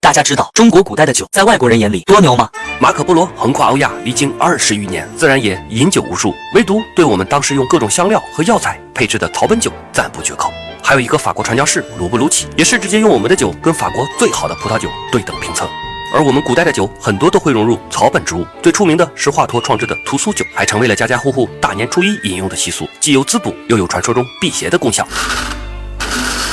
大家知道中国古代的酒在外国人眼里多牛吗？马可波罗横跨欧亚，历经20余年，自然也饮酒无数，唯独对我们当时用各种香料和药材配制的草本酒赞不绝口。还有一个法国传教士鲁布卢奇，也是直接用我们的酒跟法国最好的葡萄酒对等评测。而我们古代的酒很多都会融入草本植物，最出名的是华佗创制的屠苏酒，还成为了家家户户大年初一饮用的习俗，既有滋补又有传说中辟邪的功效。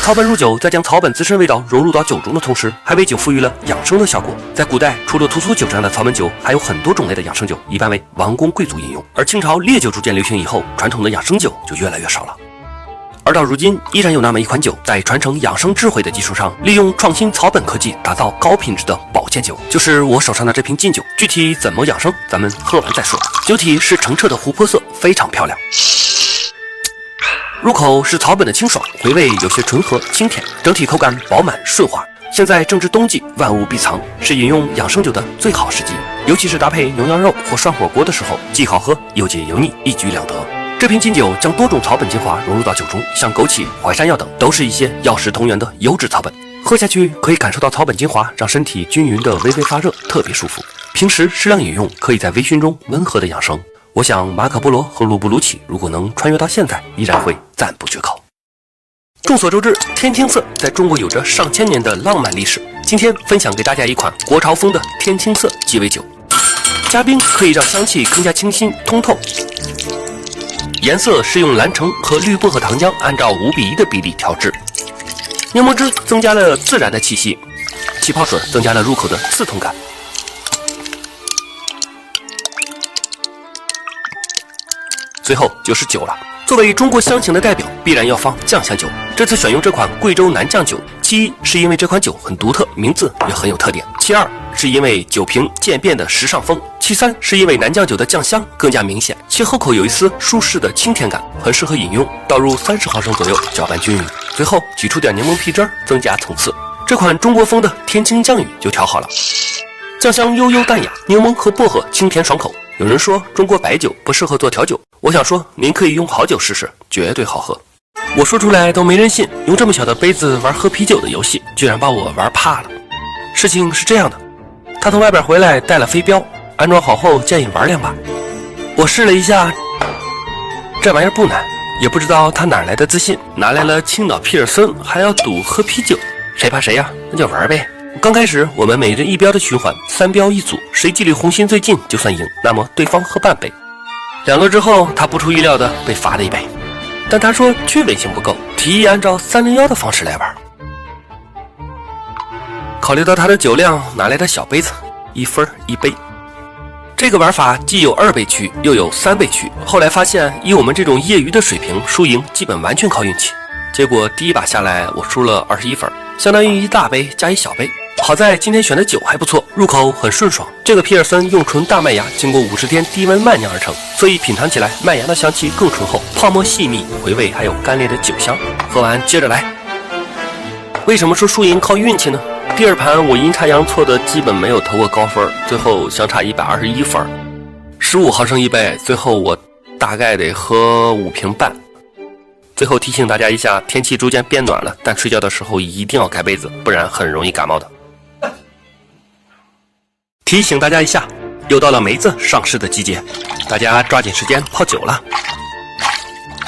草本入酒，在将草本自身味道融入到酒中的同时，还为酒赋予了养生的效果。在古代，除了屠苏酒这样的草本酒，还有很多种类的养生酒，一般为王公贵族饮用。而清朝烈酒逐渐流行以后，传统的养生酒就越来越少了。而到如今，依然有那么一款酒，在传承养生智慧的基础上，利用创新草本科技打造高品质的保健酒，就是我手上的这瓶劲酒。具体怎么养生，咱们喝完再说。酒体是澄澈的琥珀色，非常漂亮。入口是草本的清爽，回味有些醇和清甜，整体口感饱满顺滑。现在正值冬季，万物必藏，是饮用养生酒的最好时机，尤其是搭配牛羊肉或涮火锅的时候，既好喝又解油腻，一举两得。这瓶劲酒将多种草本精华融入到酒中，像枸杞、淮山药等，都是一些药食同源的优质草本。喝下去可以感受到草本精华让身体均匀的微微发热，特别舒服。平时适量饮用，可以在微醺中温和的养生。我想马可波罗和鲁布卢奇如果能穿越到现在，依然会赞不绝口。众所周知，天青色在中国有着上千年的浪漫历史。今天分享给大家一款国潮风的天青色鸡尾酒，加冰可以让香气更加清新通透。颜色是用蓝橙和绿薄荷糖浆按照5:1的比例调制，柠檬汁增加了自然的气息，气泡水增加了入口的刺痛感。最后就是酒了，作为中国香型的代表，必然要放酱香酒。这次选用这款贵州南酱酒，其一是因为这款酒很独特，名字也很有特点；其二是因为酒瓶渐变的时尚风；其三是因为南酱酒的酱香更加明显，其后口有一丝舒适的清甜感，很适合饮用。倒入30毫升左右，搅拌均匀，最后挤出点柠檬皮汁增加层次。这款中国风的天青酱雨就调好了，酱香悠悠淡雅，柠檬和薄荷清甜爽口。有人说中国白酒不适合做调酒，我想说您可以用好酒试试，绝对好喝。我说出来都没人信，用这么小的杯子玩喝啤酒的游戏，居然把我玩怕了。事情是这样的，他从外边回来带了飞镖，安装好后建议玩2把。我试了一下，这玩意儿不难，也不知道他哪来的自信，拿来了青岛皮尔森，还要赌喝啤酒，谁怕谁呀，那就玩呗。刚开始我们每人1标的循环，3标一组，谁距离红心最近就算赢，那么对方喝半杯。2轮之后，他不出意料的被罚了1杯，但他说趣味性不够，提议按照301的方式来玩。考虑到他的酒量，拿来的小杯子，1分1杯。这个玩法既有2杯区，又有3杯区。后来发现，以我们这种业余的水平，输赢基本完全靠运气。结果第1把下来，我输了21分，相当于1大杯加1小杯。好在今天选的酒还不错，入口很顺爽。这个皮尔森用纯大麦芽经过50天低温慢酿而成，所以品尝起来麦芽的香气更醇厚，泡沫细密，回味还有干裂的酒香。喝完接着来。为什么说输赢靠运气呢？第2盘我阴差阳错的基本没有投过高分，最后相差121分，15毫升1杯，最后我大概得喝5瓶半。最后提醒大家一下，天气逐渐变暖了，但睡觉的时候一定要盖被子，不然很容易感冒的。提醒大家一下，又到了梅子上市的季节，大家抓紧时间泡酒了。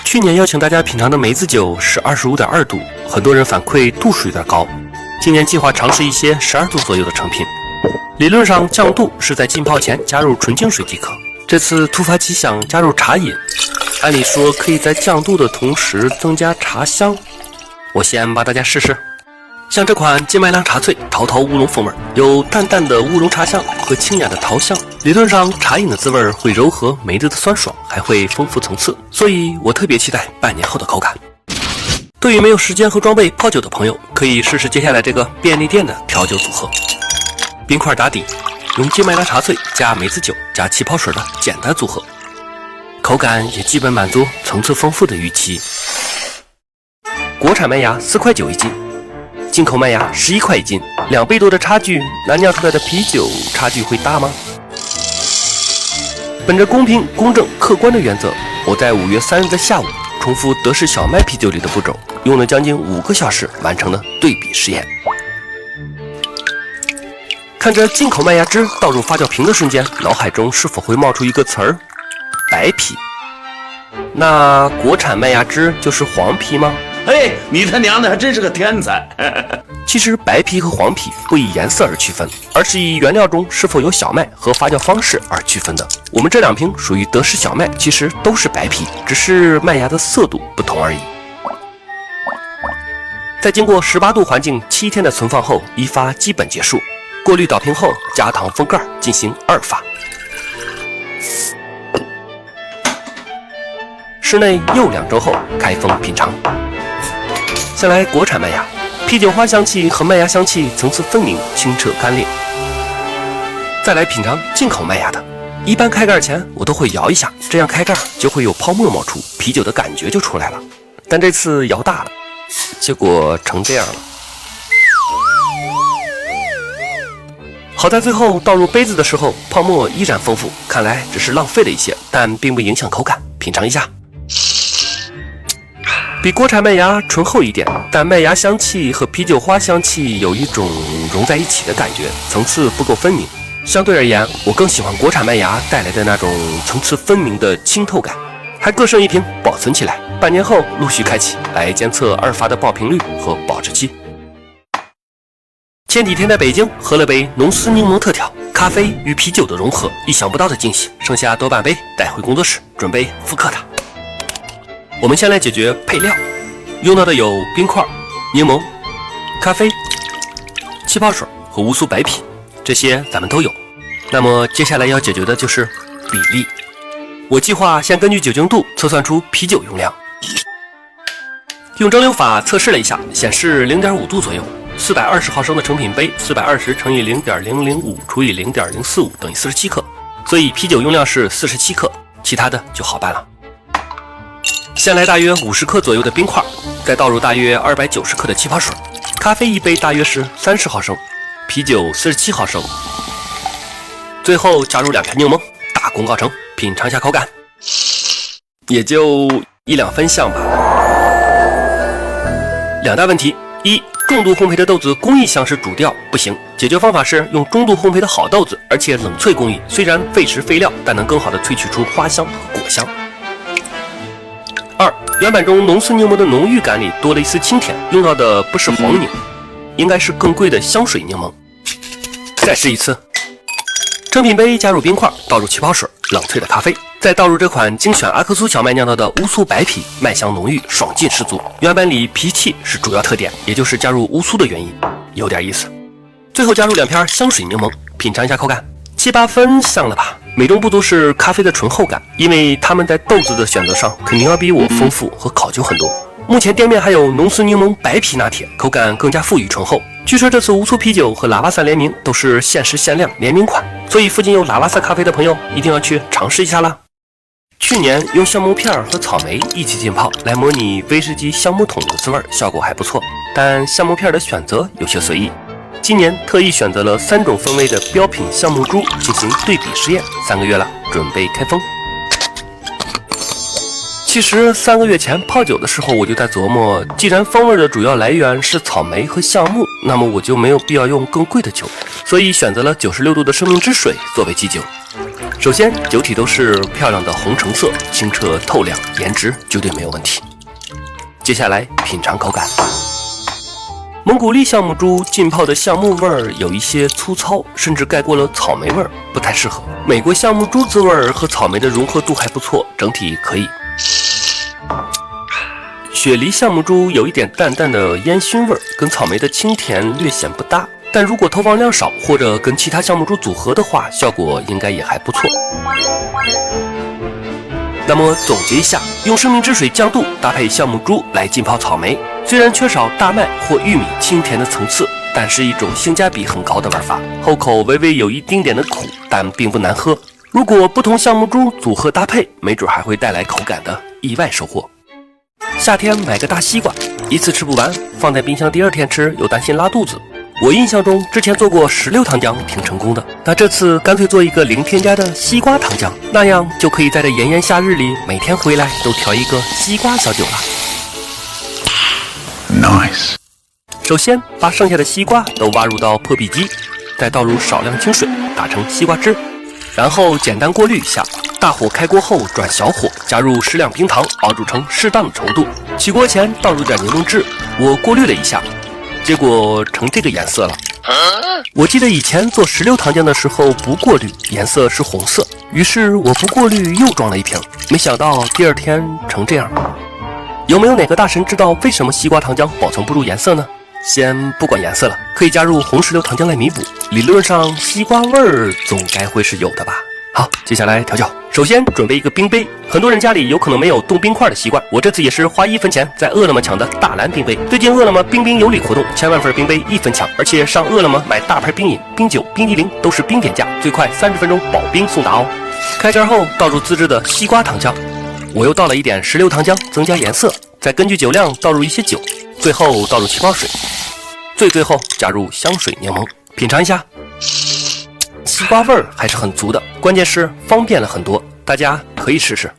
去年邀请大家品尝的梅子酒是25.2度，很多人反馈度数有点高。今年计划尝试一些12度左右的成品。理论上降度是在浸泡前加入纯净水即可，这次突发奇想加入茶饮，按理说可以在降度的同时增加茶香，我先帮大家试试。像这款金麦郎茶萃桃桃乌龙风味，有淡淡的乌龙茶香和清雅的桃香。理论上茶饮的滋味会柔和梅子的酸爽，还会丰富层次，所以我特别期待半年后的口感。对于没有时间和装备泡酒的朋友，可以试试接下来这个便利店的调酒组合：冰块打底，用金麦郎茶萃加梅子酒加气泡水的简单组合，口感也基本满足层次丰富的预期。国产麦芽4块9一斤，进口麦芽11块一斤，2倍多的差距，那酿出来的啤酒差距会大吗？本着公平、公正、客观的原则，我在5月3日的下午重复德式小麦啤酒里的步骤，用了将近5个小时完成了对比实验。看着进口麦芽汁倒入发酵瓶的瞬间，脑海中是否会冒出一个词儿——白皮？那国产麦芽汁就是黄皮吗？嘿，你他娘的还真是个天才！其实白皮和黄皮不以颜色而区分，而是以原料中是否有小麦和发酵方式而区分的。我们这2瓶属于德式小麦，其实都是白皮，只是麦芽的色度不同而已。在经过18度环境7天的存放后，一发基本结束。过滤倒瓶后，加糖封盖进行2发。室内又2周后开封品尝。先来国产麦芽，啤酒花香气和麦芽香气层次分明，清澈干练。再来品尝进口麦芽的，一般开盖前我都会摇一下，这样开盖就会有泡沫冒出，啤酒的感觉就出来了。但这次摇大了，结果成这样了。好在最后倒入杯子的时候，泡沫依然丰富，看来只是浪费了一些，但并不影响口感。品尝一下。比国产麦芽醇厚一点，但麦芽香气和啤酒花香气有一种融在一起的感觉，层次不够分明。相对而言，我更喜欢国产麦芽带来的那种层次分明的清透感。还各剩1瓶保存起来，半年后陆续开启来监测2发的爆瓶率和保质期。前几天在北京喝了杯浓丝柠檬特调，咖啡与啤酒的融合，意想不到的惊喜。剩下多半杯带回工作室，准备复刻它。我们先来解决配料，用到的有冰块、柠檬、咖啡、气泡水和乌苏白啤，这些咱们都有。那么接下来要解决的就是比例。我计划先根据酒精度测算出啤酒用量，用蒸馏法测试了一下，显示 0.5 度左右。420毫升的成品杯，420乘以 0.005 除以 0.045 等于47克，所以啤酒用量是47克，其他的就好办了。先来大约50克左右的冰块，再倒入大约290克的气泡水，咖啡1杯大约是30毫升，啤酒47毫升，最后加入2片柠檬，大功告成。品尝一下口感，也就1-2分像吧。2大问题：一、重度烘焙的豆子工艺像是主调，不行。解决方法是用中度烘焙的好豆子，而且冷萃工艺，虽然费时费料，但能更好的萃取出花香和果香。2、原版中浓丝柠檬的浓郁感里多了一丝清甜，用到的不是黄柠，应该是更贵的香水柠檬。再试一次。成品杯加入冰块，倒入气泡水，冷萃的咖啡，再倒入这款精选阿克苏小麦酿造的乌苏白啤，麦香浓郁，爽劲十足。原版里啤气是主要特点，也就是加入乌苏的原因，有点意思。最后加入2片香水柠檬，品尝一下口感，7-8分像了吧？美中不足是咖啡的醇厚感，因为他们在豆子的选择上肯定要比我丰富和考究很多。目前店面还有浓丝柠檬白啤拿铁，口感更加富裕醇厚。据说这次乌苏啤酒和拉瓦萨联名都是限时限量联名款，所以附近有拉瓦萨咖啡的朋友一定要去尝试一下啦。去年用橡木片和草莓一起浸泡来模拟威士忌橡木桶的滋味，效果还不错，但橡木片的选择有些随意。今年特意选择了3种风味的标品橡木珠进行对比试验，3个月了，准备开封。其实3个月前泡酒的时候，我就在琢磨，既然风味的主要来源是草莓和橡木，那么我就没有必要用更贵的酒，所以选择了96度的生命之水作为基酒。首先，酒体都是漂亮的红橙色，清澈透亮，颜值绝对没有问题。接下来品尝口感，蒙古利橡木珠浸泡的橡木味儿有一些粗糙，甚至盖过了草莓味儿，不太适合。美国橡木珠滋味儿和草莓的融合度还不错，整体可以。雪梨橡木珠有一点淡淡的烟熏味儿，跟草莓的清甜略显不搭，但如果投放量少或者跟其他橡木珠组合的话，效果应该也还不错。那么总结一下，用生命之水降度搭配橡木珠来浸泡草莓，虽然缺少大麦或玉米清甜的层次，但是一种性价比很高的玩法，后口微微有一丁点的苦，但并不难喝。如果不同橡木珠组合搭配，没准还会带来口感的意外收获。夏天买个大西瓜，一次吃不完，放在冰箱第2天吃又担心拉肚子。我印象中之前做过16糖浆挺成功的，那这次干脆做一个零添加的西瓜糖浆，那样就可以在这炎炎夏日里每天回来都调一个西瓜小酒了。 Nice。首先把剩下的西瓜都挖入到破壁机，再倒入少量清水，打成西瓜汁，然后简单过滤一下。大火开锅后转小火，加入适量冰糖，熬煮成适当的稠度。起锅前倒入点柠檬汁，我过滤了一下，结果成这个颜色了。我记得以前做石榴糖浆的时候不过滤，颜色是红色，于是我不过滤又装了一瓶，没想到第二天成这样。有没有哪个大神知道为什么西瓜糖浆保存不住颜色呢？先不管颜色了，可以加入红石榴糖浆来弥补，理论上西瓜味儿总该会是有的吧。好，接下来调教。首先准备一个冰杯，很多人家里有可能没有冻冰块的习惯，我这次也是花1分钱在饿了么抢的大蓝冰杯。最近饿了么冰冰有礼活动，千万份冰杯1分抢，而且上饿了么买大牌冰饮、冰酒、冰激凌都是冰点价，最快30分钟保冰送达哦。开盖后倒入自制的西瓜糖浆，我又倒了一点石榴糖浆增加颜色，再根据酒量倒入一些酒，最后倒入气泡水，最后加入香水柠檬，品尝一下。西瓜味儿还是很足的，关键是方便了很多，大家可以试试。